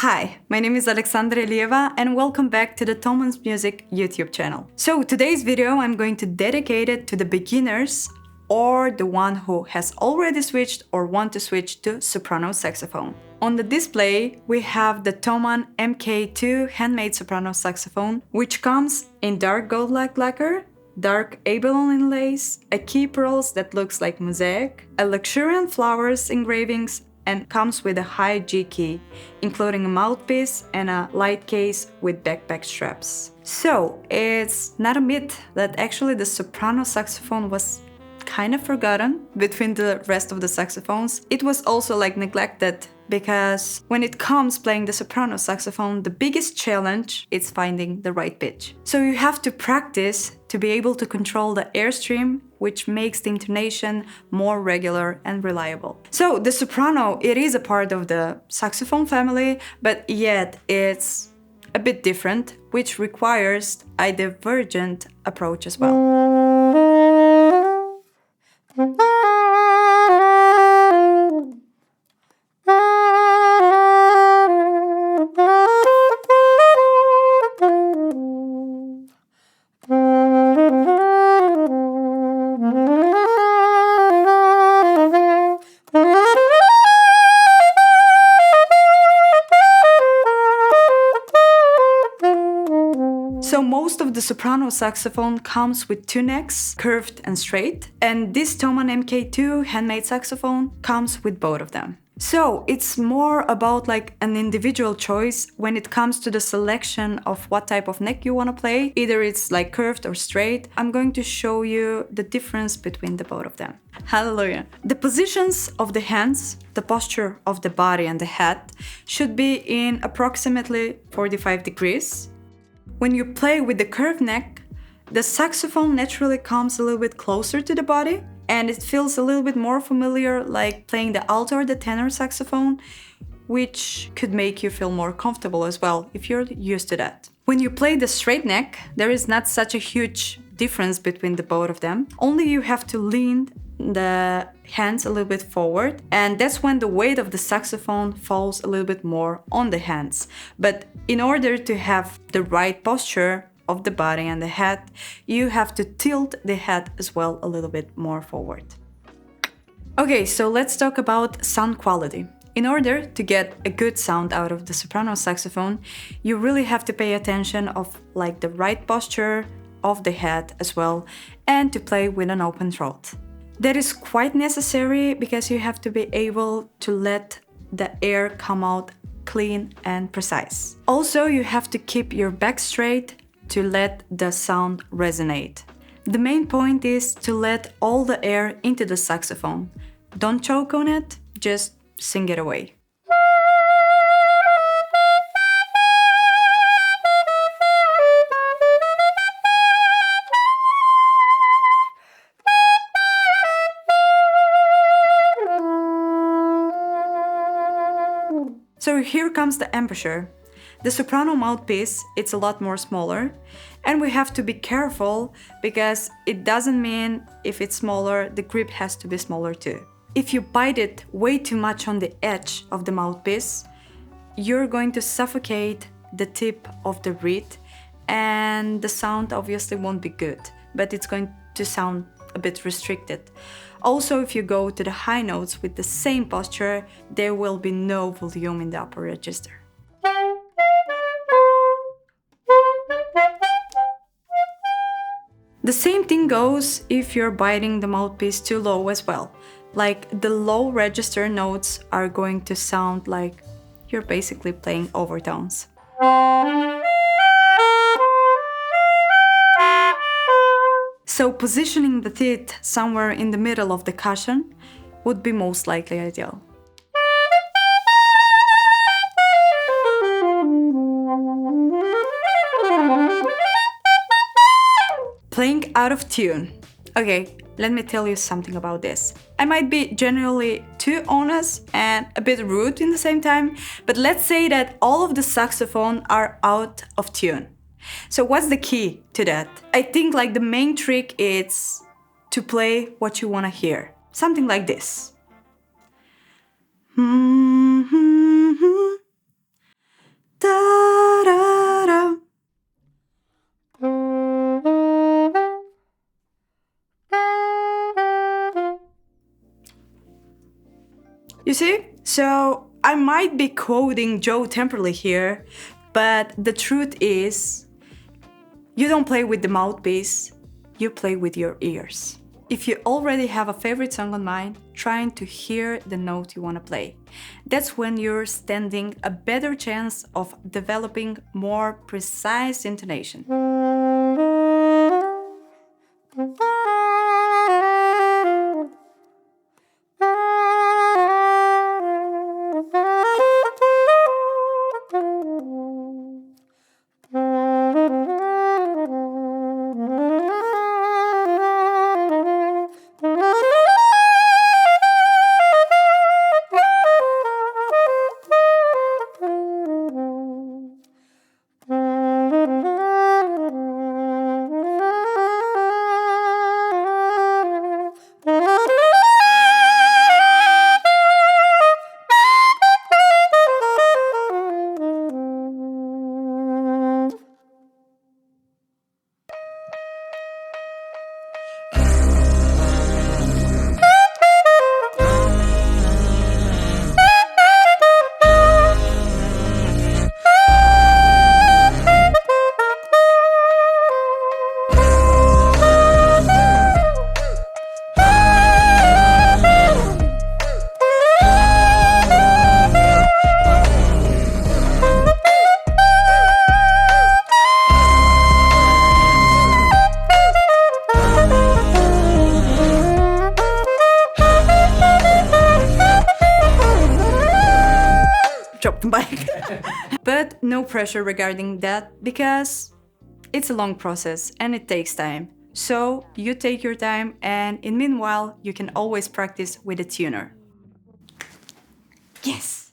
Hi, my name is Alexandra Elieva and welcome back to the Thomann Music YouTube channel. So today's video I'm going to dedicate it to the beginners or the one who has already switched or want to switch to soprano saxophone. On the display we have the Thomann MK2 Handmade Soprano Saxophone, which comes in dark gold-like lacquer, dark abalone inlays, a key pearls that looks like mosaic, a luxuriant flowers engravings, and comes with a high G key, including a mouthpiece and a light case with backpack straps. So, it's not a myth that actually the soprano saxophone was kind of forgotten between the rest of the saxophones. It was also neglected because when it comes playing the soprano saxophone, the biggest challenge is finding the right pitch. So you have to practice to be able to control the airstream, which makes the intonation more regular and reliable. So the soprano, it is a part of the saxophone family, but yet it's a bit different, which requires a divergent approach as well. So most of the soprano saxophone comes with two necks, curved and straight, and this Thomann MK2 handmade saxophone comes with both of them. So it's more about an individual choice when it comes to the selection of what type of neck you want to play. Either it's curved or straight. I'm going to show you the difference between the both of them. Hallelujah. The positions of the hands, the posture of the body and the head should be in approximately 45 degrees. When you play with the curved neck, the saxophone naturally comes a little bit closer to the body and it feels a little bit more familiar like playing the alto or the tenor saxophone, which could make you feel more comfortable as well if you're used to that. When you play the straight neck, there is not such a huge difference between the both of them. Only you have to lean the hands a little bit forward, and that's when the weight of the saxophone falls a little bit more on the hands. But in order to have the right posture of the body and the head, you have to tilt the head as well a little bit more forward. Okay, so let's talk about sound quality. In order to get a good sound out of the soprano saxophone, you really have to pay attention of the right posture of the head as well, and to play with an open throat. That is quite necessary because you have to be able to let the air come out clean and precise. Also, you have to keep your back straight to let the sound resonate. The main point is to let all the air into the saxophone. Don't choke on it, just sing it away. So here comes the embouchure. The soprano mouthpiece, it's a lot more smaller, and we have to be careful because it doesn't mean if it's smaller, the grip has to be smaller too. If you bite it way too much on the edge of the mouthpiece, you're going to suffocate the tip of the reed and the sound obviously won't be good, but it's going to sound a bit restricted. Also, if you go to the high notes with the same posture, there will be no volume in the upper register. The same thing goes if you're biting the mouthpiece too low as well. The low register notes are going to sound like you're basically playing overtones. So positioning the teeth somewhere in the middle of the cushion would be most likely ideal. Playing out of tune. Okay, let me tell you something about this. I might be generally too honest and a bit rude in the same time, but let's say that all of the saxophone are out of tune. So what's the key to that? I think the main trick is to play what you want to hear. Something like this. see? So I might be quoting Joe Temperley here, but the truth is, you don't play with the mouthpiece, you play with your ears. If you already have a favorite song on mind, trying to hear the note you want to play. That's when you're standing a better chance of developing more precise intonation. Drop the mic. But no pressure regarding that because it's a long process and it takes time. So you take your time, and in meanwhile, you can always practice with a tuner. Yes!